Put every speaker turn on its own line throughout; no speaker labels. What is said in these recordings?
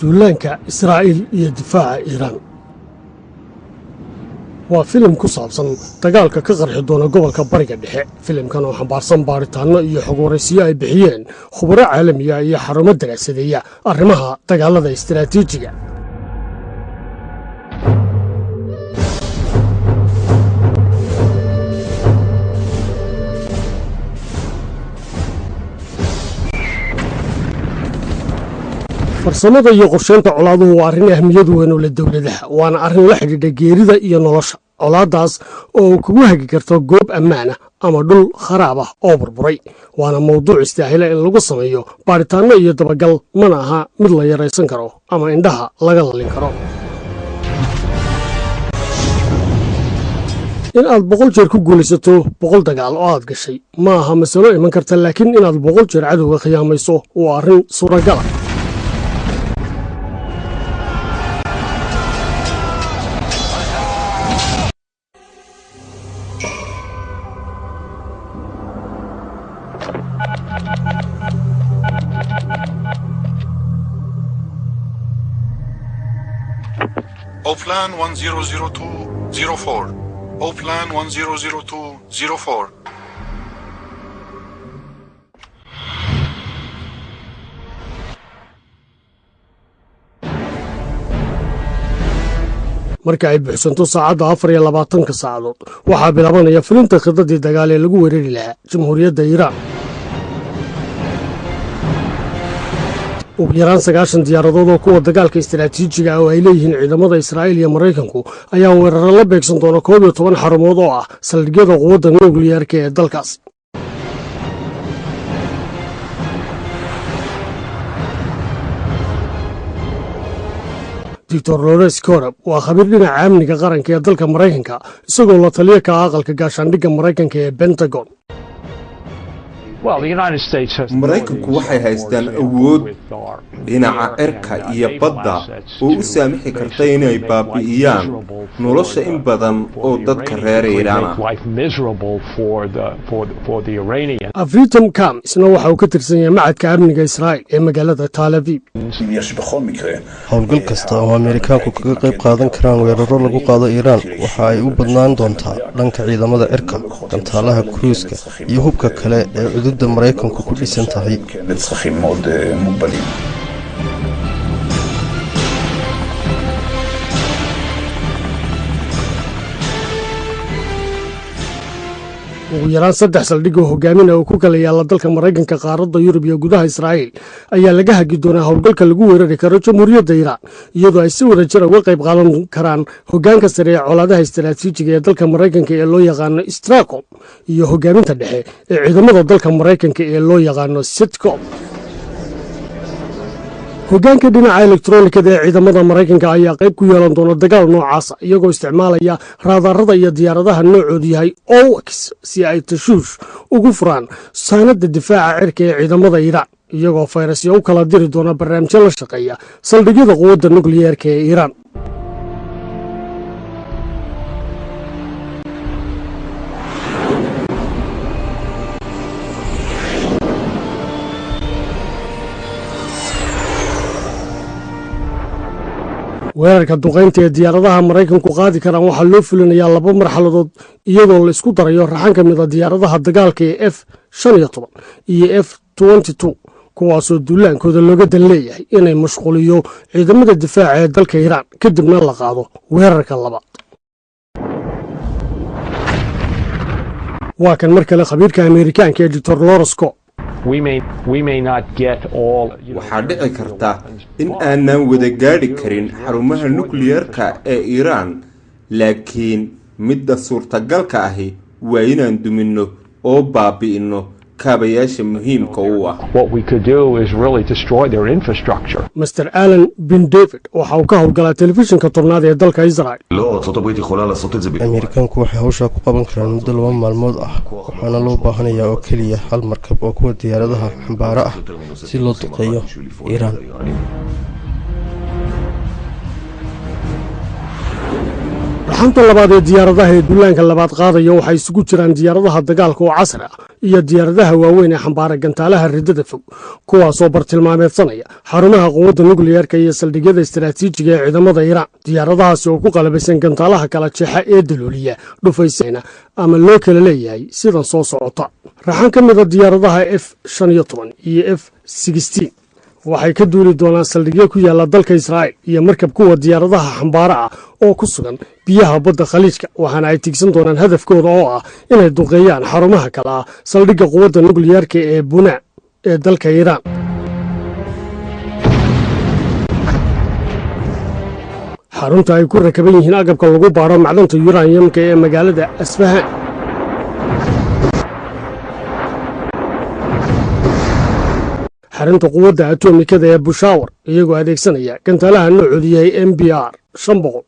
duulaanka Israa'iil iyo difaaca Iiraan waa filim ku saabsan dagaalka ka qarxi doona gobolka Bariga Dhexe. Filimkan oo xambaarsan baaritaano iyo xog waraysiyo ay bixiyeen khubaro caalami ah iyo xarumo daraasadeeya arrimaha dagaalada istiraatiijiga. farsamada iyo qorsheynta colaaduhu waa arrin ahmiyad weyn u leh dowladaha, waana arrin la xidhiidha geerida iyo nolosha. colaadaas oo kugu hagi karto goob ammaan ah ama dhul kharaab ah oo burburay, waana mawduuc istaahila in lagu sameeyo baaritaanno iyo dabagal, mana aha mid la yaraysan karo ama indhaha laga lalin karo. in aad 100 jeer ku guulaysato 100 dagaal oo aad gashay ma aha masalo iman karta, laakiin inaad 100 jeer cadowga khiyaamayso waa arrin suuragal ah.
Oplan 100204. Oplan 100204.
marka ay buuxsanto saacadda 24 saacadood waxaa bilaabanaya fulinta khidadii dagaal ee lagu weerari lahaa jamhuuriyadda Iiraan. ugu yaraan 90 diyaaradood oo kuwa dagaalka istiraatiijiga ah oo ay leeyihiin ciidamada Israa'iil iyo Mareykanku ayaa weeraro la beegsan doona 11 xarumood oo ah saldhigyada quwadda nukliyeerka ee dalkaas. Dr. Lawrence Korab waa khabiir dhinaca amniga qaranka ee dalka Mareykanka, isagoo la taliya ka aqalka gaashaandhigga Mareykanka ee Pentagon.
Maraykanku waxay haystaan awood dhinaca cirka iyo badda oo u saamixi karta inay baabi'iyaan nolosha in badan oo dadka reer Iiraan ah.
Avitam Kam isna waxa uu ka tirsan yahay macadka amniga Israa'iil ee magaalada Tel Aviv.
howlgal kasta oo Ameerikaanku kaga qayb qaadan karaan weeraro lagu qaado Iiraan waxa ay u badnaan doontaa dhanka ciidamada cirka, gantaalaha kruiska iyo hubka kale ee xuduudda Mareykanku ku dhisan tahay. ugu yaraan 3 saldhig oo hogaaminaya oo ku kala yaala dalka Mareykanka, qaaradda Yurub iyo gudaha Israa'iil ayaa laga hagi doonaa howlgalka lagu weerari karo jamhuuriyadda Iiraan, iyadoo ay si wada jir uga qayb qaadan karaan hoggaanka sare ee colaadaha istiraatiijiga ee dalka Mareykanka ee loo yaqaano STRACOM iyo hoggaaminta dhexe ee ciidamada dalka Mareykanka ee loo yaqaano CENTCOM. hoggaanka dhinaca elektaroonikada ee ciidamada Mareykanka ayaa qayb ku yeelan doona dagaal noocaas ah, iyagoo isticmaalaya raadarada iyo diyaaradaha noocoodu yahay AWACS si ay tashuush ugu furaan saanada difaaca cirka ee ciidamada Iiraan, iyagoo fayrasyo u kala diri doona barnaamijyo la shaqeeya saldhigyada quwadda nukliyeerka ee Iiraan. weerarka duqeynta ee diyaaradaha Mareykanku qaadi karaan waxaa loo fulinayaa 2 marxaladood, iyadoo la isku darayo raxan ka mid ah diyaaradaha dagaalka ee F-15 iyo F-22, kuwaasoo duulaankooda looga dan leeyahay inay mashquuliyo ciidamada difaaca ee dalka Iiraan kadibna la qaado weerarka labaad. waa kan mar kale khabiirka Ameerikaanka ee Dr. Lawrence Korab.
waxaa dhici karta in aanan wada gaadhi karin xarumaha nukliyeerka ee Iiraan, laakiin midda suurtagalka ahi waa inaan duminno oo baabi'inno kaabayaasha muhiimka u ah.
Mr. Alan bin David waxa uu ka howlgalaa telefishinka tobnaad ee dalka Israa'iil.
Ameerikaanku waxay hawsha ku qaban karaan muddo 2 maalmood ah, waxaana loo baahanayaa oo keliya hal markab oo kuwa diyaaradaha xambaara ah si loo duqeeyo Iiraan.
raxanta labaad ee diyaaradaha ee duulaanka labaad qaadaya waxay isugu jiraan diyaaradaha dagaalka oo casri ah iyo diyaaradaha waaweyn ee xambaara gantaalaha riddada fog kuwaasoo bartilmaameedsanaya xarumaha quwadda nukliyeerka iyo saldhigyada istaraatiijiga ee ciidamada iiraan diyaaradahaasi oo ku qalabaysan gantaalaha kala jeexa ee dalooliya dhufaysayna ama loo kala leeyahay sidan soo socota raxan ka mida diyaaradaha F-15 iyo F-16 waxay ka duuli doonaan saldhigyo ku yaala dalka Israa'iil iyo markab kuwa diyaaradaha xambaara ah oo ku sugan biyaha badda khaliijka waxaana ay tigsan doonaan hadafkooda oo ah inay duqeeyaan xarumaha kale ah saldhigga quwadda nukliyeerka ee Buna ee dalka Iiraan xarunta ay ku rakaban yihiin agabka lagu baaro macdanta uraniumka ee magaalada Asfahan xarunta quwadda atomikada ee Bushawar iyagoo adeegsanaya gantaalaha noocoodu yahay MBR 500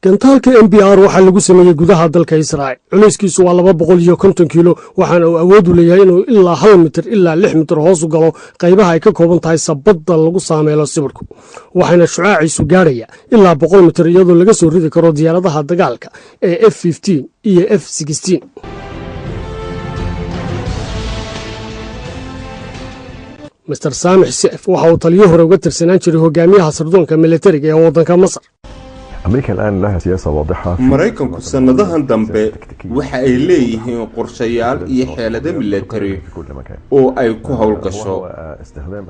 gantaalka MBR waxaa lagu sameeyey gudaha dalka Israa'iil culayskiisu waa 250 kilo waxaana uu awood u leeyahay inuu ilaa 1 mitir ilaa 6 mitir hoos u galo qaybaha ay ka kooban tahay sabadda lagu saameeyo sibirku waxaana shucaaciisu gaaraya ilaa 100 mitir iyadoo laga soo ridi karo diyaaradaha dagaalka ee F-15 iyo F-16 Mr. Samix Seif waxa uu taliyo hore uga tirsanaan jiray hogaamiyaha sirdoonka militariga ee waddanka Masar
أمريكا الآن لها سياسة واضحة
maraykanku sannadahan dambe waxa ay leeyihiin qorshayaal iyo xeelado militari oo ay ku howlgasho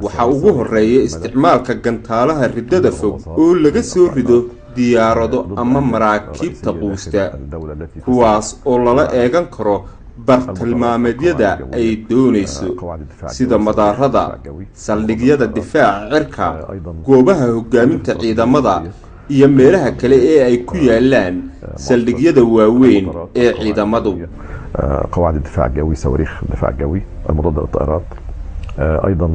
waxa ugu horeeya isticmaalka gantaalaha riddada fog oo laga soo rido diyaarado ama maraakiibta quusta kuwaas oo lala eegan karo bartilmaameedyada ay doonayso sida madaarada saldhigyada difaaca cirka goobaha hogaaminta ciidamada iyo meelaha kale ee ay ku yaalaan saldhigyada waaweyn ee ciidamadu
قواعد الدفاع الجوي صواريخ الدفاع الجوي المضادة للطائرات أيضا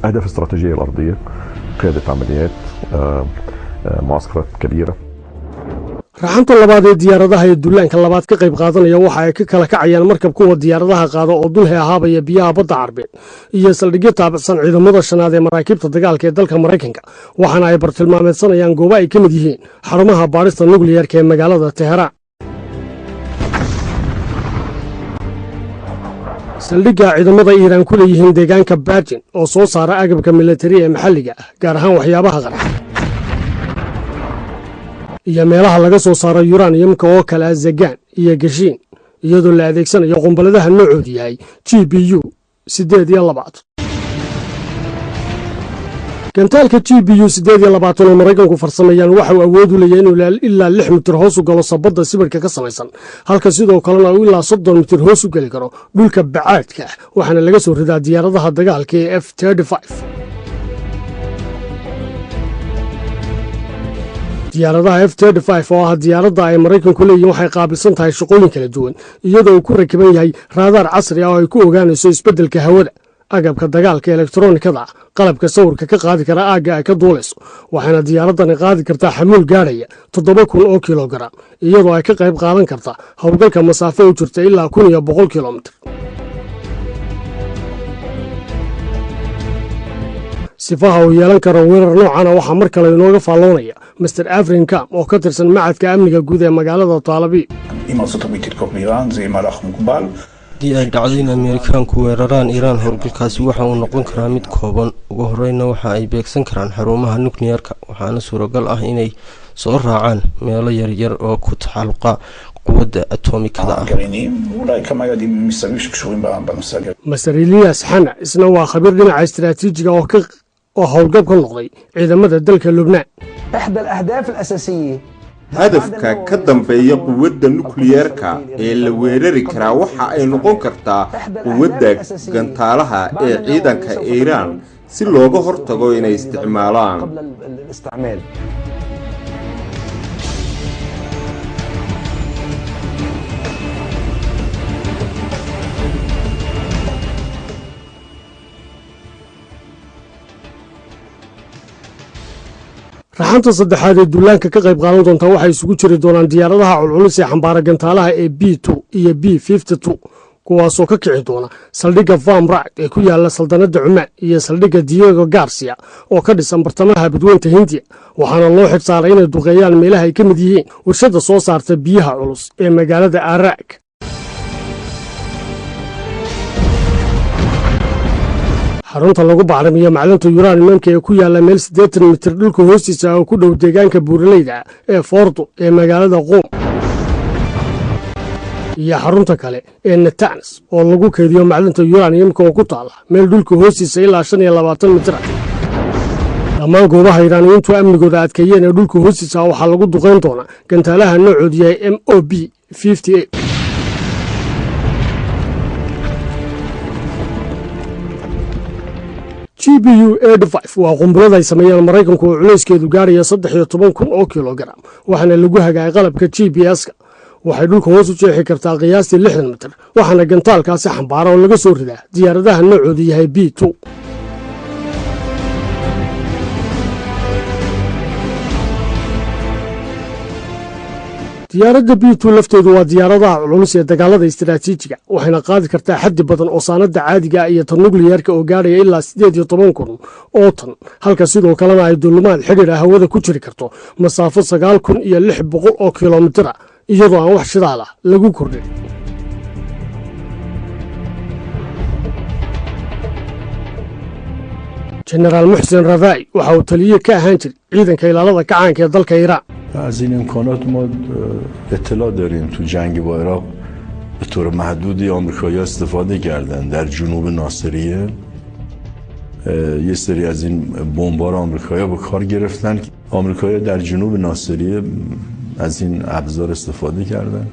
أهداف استراتيجية الأرضية قيادة عمليات معسكرات كبيرة
raxanta labaad ee diyaaradaha ee duulaanka labaad ka qayb qaadanaya waxa ay ka kala kacayaan markab kuwa diyaaradaha qaada oo dul heehaabaya biyaha badda Carbeed iyo saldhigyo taabacsan ciidamada shanaad ee maraakiibta dagaalka ee dalka Mareykanka waxaana ay bartilmaameedsanayaan goobo ay ka mid yihiin xarumaha baarista nukliyeerka ee magaalada Teheraan saldhigga ciidamada Iiraan ku leeyihiin deegaanka Barjin oo soo saara agabka militari ee maxalliga ah gaar ahaan waxyaabaha qarxa iyo meelaha laga soo saaro uraniumka oo kala zagaan iyo gashiin iyadoo la adeegsanayo qumbaladaha noocoodu yahay GBU 8 gantaalka GBU 8 oo Mareykanku farsameeyaan waxa uu awood u leeyahay inuu ilaa 6 mitir hoos u galo sabadda sibirka ka samaysan halka sidoo kalena uu ilaa 30 mitir hoos u gali karo dhulka bacaadka waxaana laga soo ridaa diyaaradaha dagaalka ee F-35 diyaaradaha F-35 oo ah diyaaradda ay Mareykanku leeyihiin waxay qaabilsan tahay shaqooyin kala duwan iyadoo uu ku rakiban yahay raadaar casri ah oo ay ku ogaanayso isbeddelka hawada agabka dagaalka elektaroonikada qalabka sawirka ka qaadi kara aagga ay ka duulayso waxaana diyaaradani qaadi kartaa xamuul gaaraya 7,000 oo kilogaram iyadoo ay ka qayb qaadan karta howlgalka masaafo u jirta ilaa 1,100 kilomitir sifaha uu yeelan karo weerar noocana waxaa mar kale inooga faalloonaya Mr. Avrin Kam oo ka tirsan macadka amniga guud ee magaalada Taalabiib
haddii ay dhacdo in Ameerikaanku weeraraan Iiraan howlgalkaasi waxa uu noqon karaa mid kooban ugu horreyna waxa ay beegsan karaan xarumaha nukliyeerka waxaana suuragal ah inay soo raacaan meelo yaryar oo ku taxalluqa quwadda atomikada ah
Mr. Elias Hanna isna waa khabiir dhinaca istiraatiijiga oo howlgab ka noqday ciidamada dalka Lubnaan
إحدى الأهداف الأساسية
hadafka ka dambeeya quwadda nukliyeerka ee la weerari karaa waxa ay noqon kartaa quwadda gantaalaha ee ciidanka Iiraan si looga hortago inay isticmaalaan
raxanta saddexaad ee duulaanka ka qayb qaadan doonta waxay isugu jiri doonaan diyaaradaha culculus ee xambaara gantaalaha ee B2 iyo B52 kuwaasoo ka kici doona saldhigga Van Braak ee ku yaala saldanadda Cumaan iyo saldhigga Diego Garcia oo ka dhisan bartamaha badweynta Hindiya waxaana loo xilsaaray inay duqeeyaan meelaha ay ka mid yihiin warshadda soo saarta biyaha culus ee magaalada Arak. xarunta lagu bacrimiyo macdanta uraniumka ee ku yaala meel 80 mitir dhulka hoostiisa oo ku dhow deegaanka buuraleyda ee Fordo ee magaalada Qom iyo xarunta kale ee Natanz oo lagu keydiyo macdanta uraniumka oo ku taala meel dhulka hoostiisa ilaa 25 mitir dhammaan goobaha Iiraaniyiintu amnigooda adkeeyeen ee dhulka hoostiisa waxaa lagu duqeyn doonaa gantaalaha noocoodu yahay MOB 58 GBU-85 waa qumbullada ay sameeyeen Maraykanku oo culayskeedu gaaraya 13,000 oo kilogaram waxaana lagu hagaay qalabka GPS-ka waxay dhulka hoos u jeexi kartaa qiyaastii 60 mitir waxaana gantaalkaasi xambaara oo laga soo ridaa diyaaradaha noocoodu yahay B2 diyaaradda B2 lafteedu waa diyaaradaha culus ee dagaalada istiraatiijiga waxayna qaadi kartaa xaddi badan oo saanada caadiga ah iyo tan nukliyeerka oo gaaraya ilaa 18,000 oo tan halka sidoo kalena ay duulimaad xidhiidh ah hawada ku jiri karto masaafo 9,600 oo kilomitir iyadoo aan wax shidaal ah lagu kordhin General Muhsin Ravai waxa uu taliye ka ahaan jiray ciidanka ilaalada kacaanka ee dalka Iiraan
از این امکانات ما اطلاع داریم تو جنگ با عراق به طور محدودی آمریکایی‌ها استفاده کردن در جنوب ناصریه یه سری از این بمب‌ها رو آمریکایی‌ها به کار گرفتن آمریکایی‌ها در جنوب ناصریه از این ابزار استفاده کردن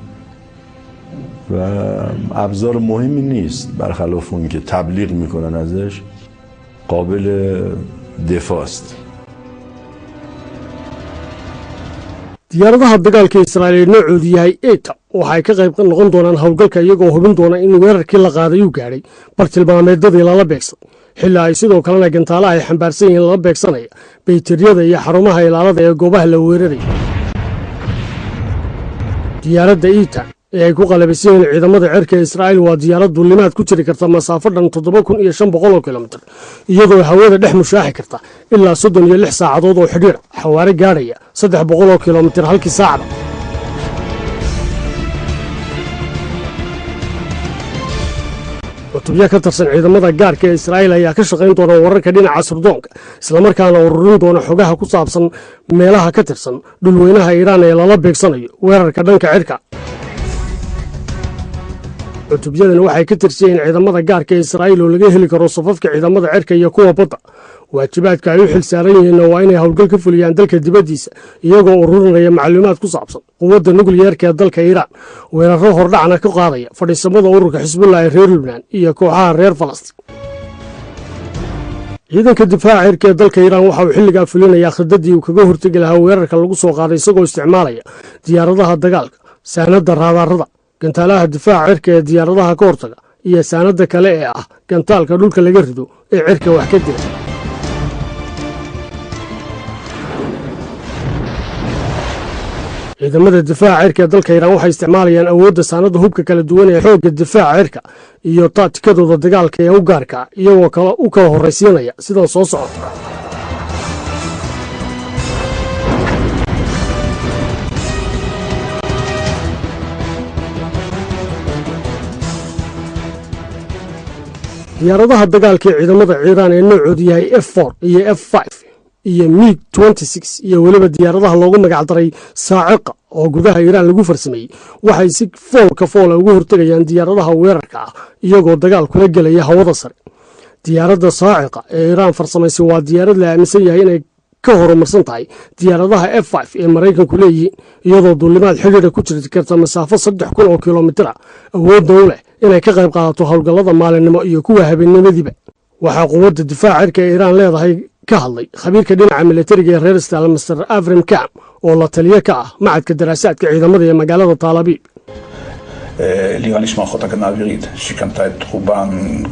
و ابزار مهمی نیست برخلاف اون که تبلیغ میکنن ازش قابل دفاع است
diyaaradaha dagaalka Israa'iil noocoodu yahay ETA waxay ka qayb noqon doonaan hawlgalka iyagoo hubin doona in weerarkii la qaaday uu gaaray bartilmaameedyadii lala beegsan xilli ay sidoo kalena gantaalaha ay xambaarsan yihiin lala beegsanaya baytariyada iyo xarumaha ilaalada ee goobaha la weeraray diyaaradda ETA ee ay ku qalabaysan yihiin ciidamada cirka Israa'iil waa diyaarad duulimaad ku jiri karta masaafo dhan 7,500 kilomitir iyadoo hawada dhex mushaaxi karta ilaa 36 saacadood oo xidhiidh xawaare gaaraya 300 kilomitir halkii saacada cutubyo ka tirsan ciidamada gaarka ee Israa'iil ayaa ka shaqayn doona wararka dhinaca sirdoonka isla markaana ururin doona xogaha ku saabsan meelaha ka tirsan dhulweynaha Iiraan ee lala beegsanayo weerarka dhanka cirka cutubyadan waxay ka tirsan yihiin ciidamada gaarka ee Israa'iil oo laga heli karo safafka ciidamada cirka iyo kuwa badda waajibaadka ay u xilsaaran yihiin waa inay hawlgal ka fuliyaan dalka dibadiisa iyagoo ururinaya macluumaad ku saabsan quwadda nukliyeerka ee dalka Iiraan weeraro hordhacna ka qaadaya fadhiisamada ururka Xisbullah ee reer Lubnaan iyo kooxaha reer Falastiin ciidanka difaaca cirka ee dalka Iiraan waxa uu xilligaa fulinayaa khidadii uu kaga hortagi lahaa weerarka lagu soo qaaday isagoo isticmaalaya diyaaradaha dagaalka saanada raadarada gantaalaha difaaca cirka ee diyaaradaha ka hortaga iyo saanada kale ee ah gantaalka dhulka laga rido ee cirka wax ka dila ciidamada difaaca cirka ee dalka Iiraan waxay isticmaalayaan awoodda saanada hubka kala duwan ee xoogga difaaca cirka iyo taatikadooda dagaalka ee u gaarka iyagoo u kala horeysiinaya sidan soo socota diyaaradaha dagaalka ee ciidamada Iiraan ee noocoodu yahay F4 iyo F5 iyo MiG-26 iyo waliba diyaaradaha loogu magac daray Saaciqa oo gudaha Iiraan lagu farsameeyay waxay si fool uga hortagayaan diyaaradaha weerarka ah iyagoo dagaal kula galaya hawada sare diyaaradda Saaciqa ee Iiraan farsamaysay waa diyaarad la aaminsan yahay inay ka horumarsan tahay diyaaradaha F5 ee Maraykanku leeyihiin iyadoo duulimaad xidhiidh ku jiri karta masaafo 3,000 oo kilomitir awood u leh inay ka qayb qaadato hawlgallada maalinimo iyo kuwa habeenimadiiba waxa quwadda difaaca cirka ee Iiraan leedahay ka hadlay khabiirka dhinaca militariga ee reer Israel Mr. Avram Kam oo la taliye ka ah macadka daraasaadka ciidamada ee magaalada Tel Aviv
לאיראן יש מערכות הגנה אווירית שקנתה את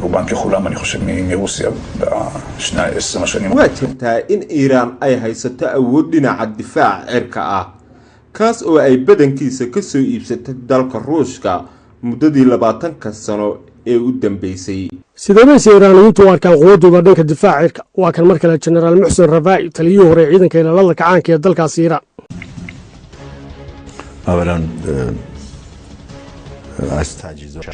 רובן ככולם אני חושב מרוסיה בשני 20 השנים.
waa jirtaa in Iiraan ay haysato awood dhinaca difaaca cirka ah kaas oo ay badankiisa ka soo iibsatay dalka Ruushka muddadii 20 sano ee u dambeysay.
sidabayse iiraaniyiintu u arkaan quwaddooda dhanka difaaca cirka waa kan mar kale jenaraal muxsen rafaa'i taliyihii hore ciidanka ilaalada kacaanka ee dalkaasi iiraan.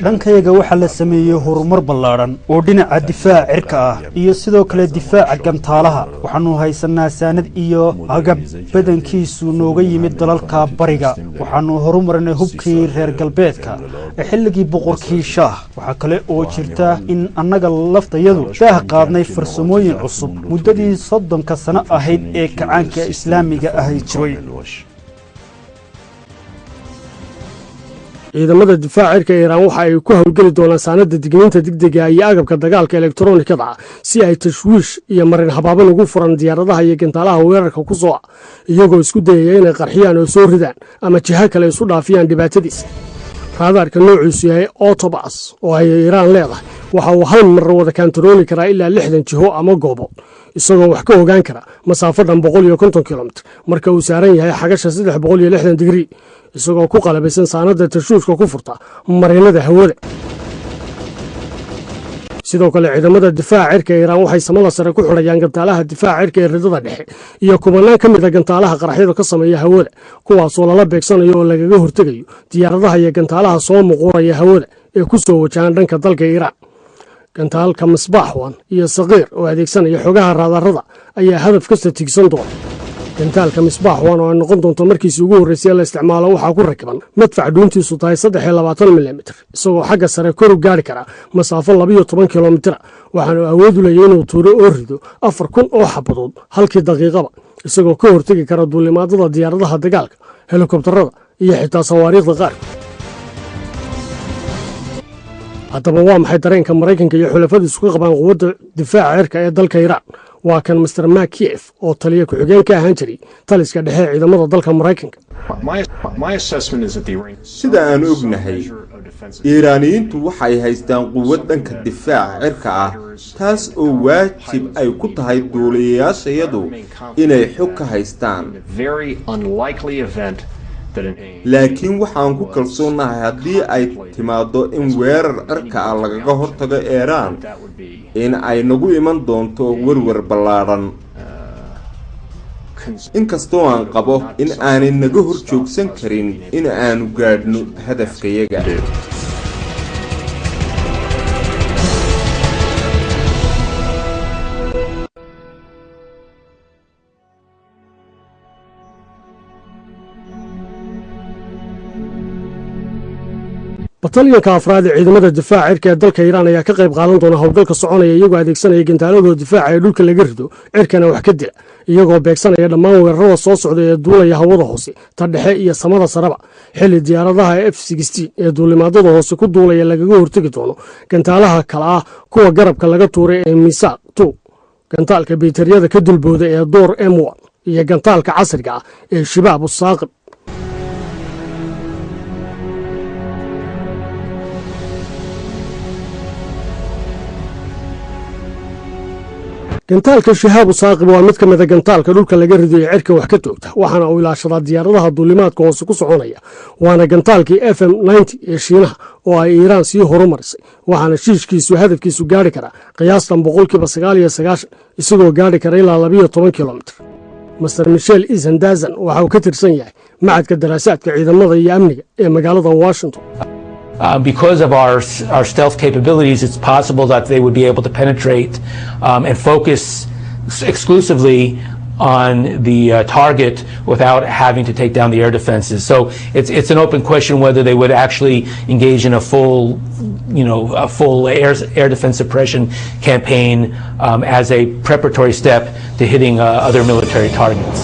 dhankayaga waxaa la sameeyey horumar ballaadhan oo dhinaca difaaca cirka ah iyo sidoo kale difaaca gantaalaha. waxaanu haysanaa saanad iyo agab badankiisu nooga yimid dalalka bariga. waxaanu horumarinay hubkii reer galbeedka ee xilligii boqorkii shaah. waxaa kale oo jirta in annaga laftayadu daah qaadnay farsamooyin cusub muddadii 30 sano ahayd ee kacaanka islaamiga ahay jiray.
ciidamada difaaca cirka iiraan waxa ay ku hawlgeli doonaan saanada digniinta degdega iyo agabka dagaalka elektaroonikada ah si ay tashwiish iyo marin habaaban ugu furan diyaaradaha iyo gantaalaha weerarka ku soo iyagoo isku dayaya inay qarxiyaan oo soo ridaan ama jiha kale isu dhaafiyaan dhibaatadiisa. raadaarka noociisu yahay Autobus oo ay iiraan leedahay waxa uu hal mar wada kantarooli karaa ilaa 60 jiho ama goobood isagoo wax ka ogaan kara masaafo dhan 150 kilomitir marka uu saaran yahay xagasha 360 digrii isagoo ku qalabaysan saanada tashuushka ku furta marinada hawada. sidoo kale ciidamada difaaca cirka iiraan waxay samada sare ku xidhayaan gantaalaha difaaca cirka ee ridada dhexe iyo kumanaan ka mid ah gantaalaha qaraxyada ka sameeya hawada kuwaasoo lala beegsanayo oo lagaga hortegayo diyaaradaha iyo gantaalaha soo muquuraya hawada ee ku soo wajahan dhanka dalka iiraan. gantaalka misbaax wan iyo saqiir oo adeegsanaya xogaha raadarada ayaa hadaf kasta tigsan doona. gantaalka misbaax wan oo noqon doonto markiisii ugu horreysay la isticmaalo waxaa ku rakiban madfac dhuuntiisu tahay 23 mm isagoo xagga sare kor u gaari kara masaafo 12 kilomitir waxaana awood u leeyahay inuu tuuro oo rido 4000 oo xabadood halkii daqiiqaba isagoo ka hortagi kara duulimaadada diyaaradaha dagaalka helikobtarada iyo xitaa sawaariikhda qaar. haddaba waa maxay dareenka Mareykanka iyo xulafadiisu ka qabaan quwadda difaaca cirka ee dalka Iiraan? waa kan Mr. Makiev oo taliye ku xigeen ka ahaan jiray taliska dhexe ee ciidamada dalka Mareykanka.
sida aan ognahay iiraaniyiintu waxay haystaan quwad dhanka difaaca cirka ah taas oo waajib ay ku tahay duuliyayaashayadu inay xog ka haystaan. laakiin waxaan ku kalsoonahay haddii ay timaado in weerar cirka ah lagaga hortago Iiraan in ay nagu iman doonto warwar ballaadhan. inkastoo aan qabo in aanay naga hor joogsan karin in aanu gaadhno hadafkayaga.
batalyanka afraad ee ciidamada difaaca cirka ee dalka Iiraan ayaa ka qayb qaadan doona howlgalka soconaya iyagoo adeegsanaya gantaaladooda difaaca ee dhulka laga rido cirkana wax ka dila iyagoo beegsanaya dhammaan weerarada soo socda ee duulaya hawada hoose ta dhexe iyo samada saraba xilli diyaaradaha F-16 ee duulimaadada hoose ku duulaya lagaga hortagi doono gantaalaha kala ah kuwa garabka laga tuuray ee Misaaq 2 gantaalka baytariyada ka dulbooda ee Door M1 iyo gantaalka casriga ah ee Shibaab Saaqib. gantaalka Shihaab Saaqib waa mid ka mid ah gantaalka dhulka laga rido ee cirka wax ka toogta waxaana uu ilaashadaa diyaaradaha duulimaadka hoose ku soconaya waana gantaalkii FM-90 ee Shiinaha oo ay Iiraan sii horumarisay waxaana shiishkiisu hadafkiisu gaari kara qiyaastan 99% isagoo gaari kara ilaa 12 kilomitir. Mr. Michel Isendazan waxa uu ka tirsan yahay macadka daraasaadka ciidamada iyo amniga ee magaalada Washington.
Because of our stealth capabilities, it's possible that they would be able to penetrate and focus exclusively on the target without having to take down the air defenses. So it's an open question whether they would actually engage in a full air defense suppression campaign as a preparatory step to hitting other military targets.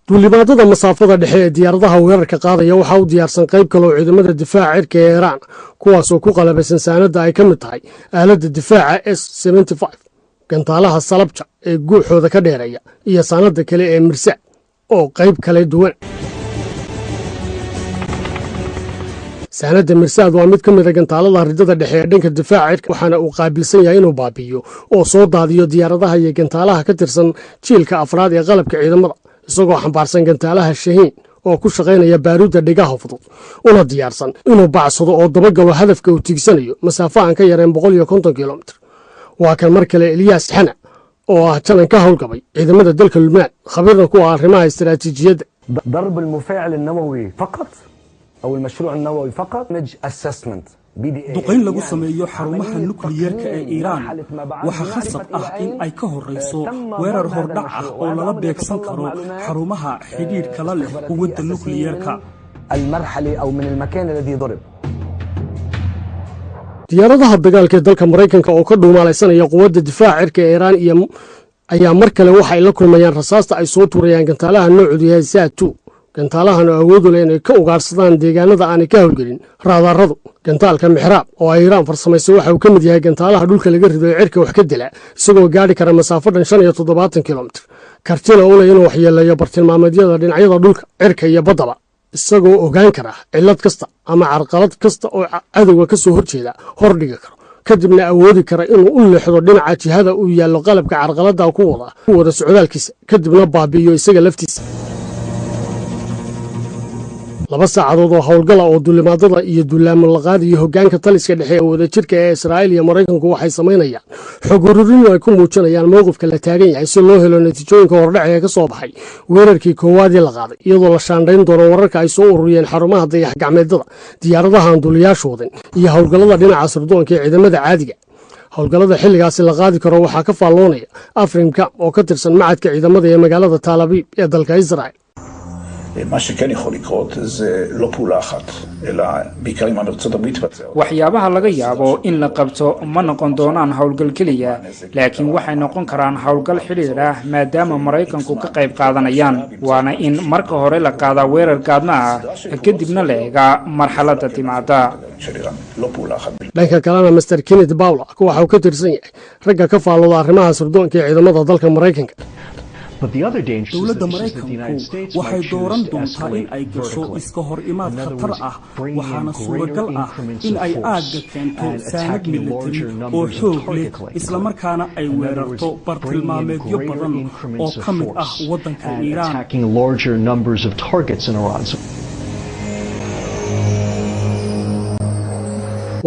duulimaadada masaafada dhexe ee diyaaradaha weerarka qaadaya waxaa u diyaarsan qayb kale oo ciidamada difaaca cirka ee Iiraan kuwaasoo ku qalabaysan saanada ay ka mid tahay aaladda difaaca S-75 gantaalaha salabja ee guuxooda ka dheereeya iyo saanada kale ee Mirsaad oo qayb kale duwan. saanada Mirsaad waa mid ka mid ah gantaalada ridada dhexe ee dhanka difaaca cirka waxaana uu qaabilsan yahay inuu baabi'iyo oo soo daadiyo diyaaradaha iyo gantaalaha ka tirsan jiilka afraad ee qalabka ciidamada isagoo xambaarsan gantaalaha Shahiin oo ku shaqaynaya baaruudda dhigaha fudud una diyaarsan inuu bacsado oo dabagalo hadafka uu tiigsanayo masaafo aan ka yareen 150 kilomitir waa kan mar kale Elias Xana oo ah janan ka howlgabay ciidamada dalka Lubnaan khabiirna ku ah arrimaha istiraatiijiyadda
ضرب المفاعل النووي فقط أو المشروع النووي فقط نج assessment
duqayn lagu sameeyo xarumaha nukliyeerka ee Iiraan waxa khasab ah in ay ka horeyso weerar hordhac ah oo lala beegsan karo xarumaha xidhiidhka la leh quwadda nukliyeerka
المرحلي أو من المكان الذي ضرب
diyaaradaha dagaalka dalka Mareykanka oo ka dhuumaalaysanaya quwadda difaaca cirka ee Iiraan iyo ayaa mar kale waxa ay la kulmayaan rasaasta ay soo tuurayaan gantaalaha noocu yahay Saad-2 gantaalahan oo awood u leh inay ka ugaarsadaan deegaanada aan ka hawlgelin raadaradu gantaalka Mixraab oo ay Iiraan farsamayso waxa uu ka mid yahay gantaalaha dhulka laga rido ee cirka wax ka dila isagoo gaari kara masaafo dhan 75 kilomitir kartina u leh inuu waxyeeleeyo bartilmaameedyada dhinacyada dhulka cirka iyo baddaba isagoo ogaan kara cilad kasta ama carqalad kasta oo cadawga ka soo horjeeda hordhiga karo kadibna awoodi kara inuu u leexdo dhinaca jihada uu yaallo qalabka carqaladda ku wada socdaalkiisa kadibna baabi'iyo isaga laftiisa laba saacadood oo howlgala oo duulimaadada iyo duulaamulaqaad iyo hoggaanka taliska dhexe ee wadajirka ee Israa'iil iyo Mareykanku waxay sameynayaan xog ururin ay ku muujinayaan mowqifka la taagan yahay si loo helo natiijooyinka hordhac ee ka soo baxay weerarkii koowaad ee la qaaday iyadoo la shaandhayn doono wararka ay soo ururiyeen xarumaha dayax gacmeedada diyaaradaha aan duuliyaashu wadin iyo howlgallada dhinaca sirdoonka ee ciidamada caadiga howlgallada xilligaasi la qaadi karo waxaa ka faalloonaya Afrimka oo ka tirsan macadka ciidamada ee magaalada Tel Aviv ee dalka Israa'iil
מה שכן יכול לקרות זה לא פעולה אחת, אלא בעיקר עם ארצות הברית בצד.
waxyaabaha laga yaabo in la qabto ma noqon doonaan howlgal keliya laakiin waxay noqon karaan howlgal xiriir ah maadaama Mareykanku ka qayb qaadanayaan waana in marka hore la qaada weerar gaadma ah kadibna la eega marxaladda timaada
dhanka kalena Mr. Kenneth Bowler waxa uu ka tirsan yahay ragga ka faalooda arrimaha sirdoonka ee ciidamada dalka Mareykanka
dowladda Mareykanku waxay dooran doontaa in ay gasho iska hor imaad khatar ah waxaana suuragal ah in ay aagga keento saanad militari oo xoog leh isla markaana ay weerarto bartilmaameedyo badan oo ka mid ah waddanka Iiraan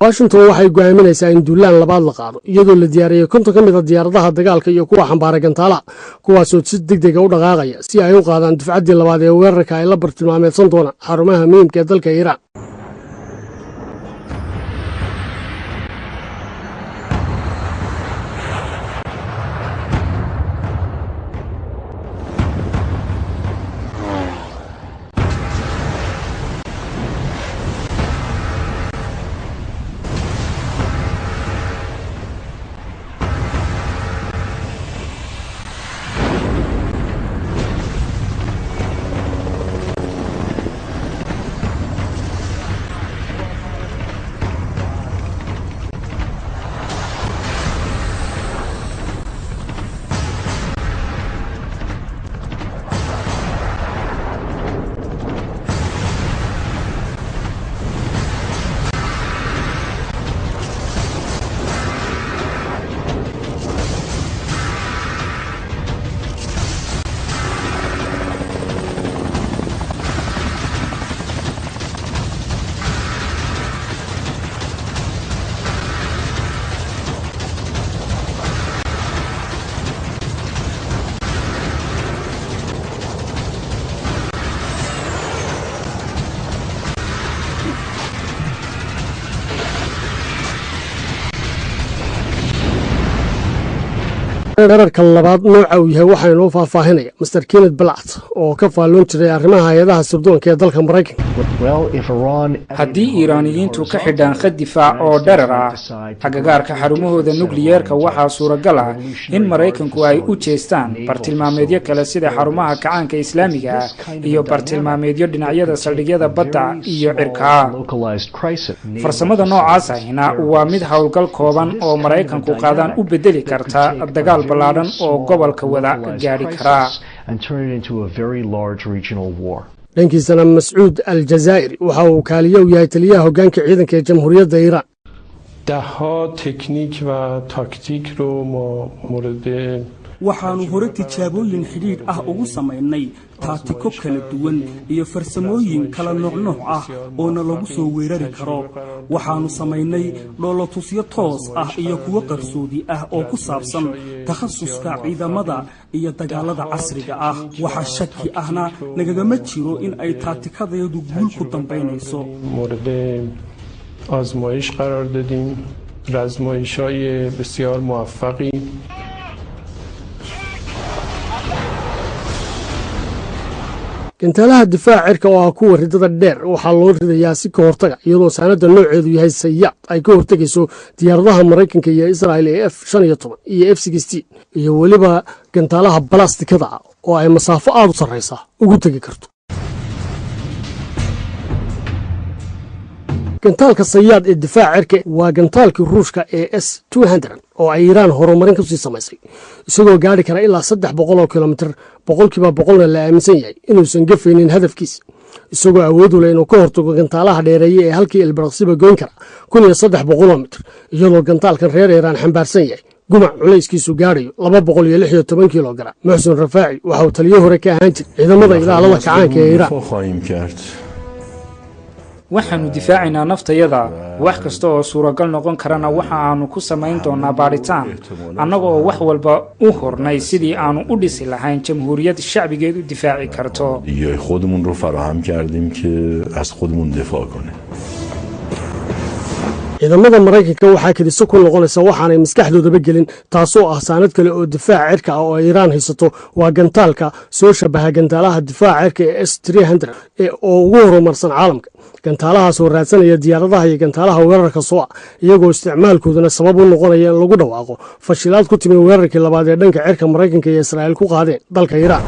Washington waxay go'aaminaysaa in duulaan labaad la qaado iyadoo la diyaariyay 50 ka mid ah diyaaradaha dagaalka iyo kuwa xambaaray gantaalaha kuwaas oo si degdeg ah u dhaqaaqaya si ay u qaadaan difcaddii labaad ee weerarka ay la bartilmaameedsan doonaan xarumaha muhiimka ee dalka Iiraan weerarka labaad nooca uu yahay waxa inoo faahfaahinaya Mr. Kenneth Blatt oo ka faalloon jiray arrimaha hay'adaha sirdoonka ee dalka Mareykanka
haddii Iiraaniyiintu ka xidhaan khad difaac oo dherer ah agagaarka xarumahooda nukliyeerka waxaa suuragal ah in Mareykanku ay u jeestaan bartilmaameedyo kale sida xarumaha kacaanka Islaamiga ah iyo bartilmaameedyo dhinacyada saldhigyada badda iyo cirka farsamada noocaas ahina waa mid howlgal kooban oo Mareykanku qaadaan u bedeli karta dagaal ballaaran oo gobolka wada gaari kara dhankiisana Mas'uud al-Jazaa'iri waxa uu kaaliyo u yahay taliyaha hoggaanka ciidanka ee Jamhuuriyadda Iiraan
دهها تکنیک و تاکتیک رو ما مورد waxaanu hore tijaabooyin xidhiidh ah ugu samaynay taatiko kala duwan iyo farsamooyin kala nooc ah oona lagu soo weerari karo waxaanu samaynay dhoolotusyo toos ah iyo kuwo qarsoodi ah oo ku saabsan takhasuska ciidamada iyo dagaalada casriga ah waxa shaki ahna nagagama jiro in ay taatikadeedu guul ku dambaynayso
آزمایش قرار دادیم آزمایش‌های بسیار موفقی
gantaalaha difaaca cirka oo ah kuwa ridada dheer waxaa loo ridayaa si ka hortaga iyadoo saanada nooceedu yahay sayaad ay ka hortegayso diyaaradaha maraykanka iyo israel ee F-15 iyo F-16 iyo weliba gantaalaha balastikada oo ay masaafo aad u sarreysa ugu tegi karto gantaalka sayaad ee difaaca cirka waa gantaalkii ruushka ee S-200 oo ay Iiraan horumarin ku sii samaysay isagoo gaari kara ilaa 300 kilomitir boqolkiiba boqolna la aaminsan yahay inuusan gafaynin hadafkiisa isagoo awood u leh inuu ka hortago gantaalaha dheereeya ee halkii ilbiriqsiba goyn kara 1300 mitir iyadoo gantaalkan reer Iiraan xambaarsan yahay gumac culayskiisu gaarayo 216 kilogram Muxsin Rafaaci waxa uu taliye hore ka ahaan jiray ciidamada ilaalada kacaanka ee Iiraan
waxaanu difaacaynaa naftayada wax kasta oo suuragal noqon karana waxa aanu ku samayn doonaa baaritaan annaga oo wax walba u hornay sidii aanu u dhisi lahayn jamhuuriyad shacbigeedu difaaci karto
خودمون رو فراهم کردیم که از خودمون دفاع کنه
ciidamada maraykanka waxaa kadiso ku noqonaysa waxaanay maskaxdoodaba gelin taasoo ah saanad kale oo difaaca cirka ah oo Iiraan haysato waa gantaalka soo shabaha gantaalaha difaaca cirka ee S-300 oo ugu horumarsan caalamka gantaalahaas oo raadsanaya diyaaradaha iyo gantaalaha weerarka soo ah iyagoo isticmaalkooduna sabab u noqonaya in lagu dhawaaqo fashilaad ku timi weerarkii labaad ee dhanka cirka maraykanka iyo Israa'iil ku qaadeen dalka Iiraan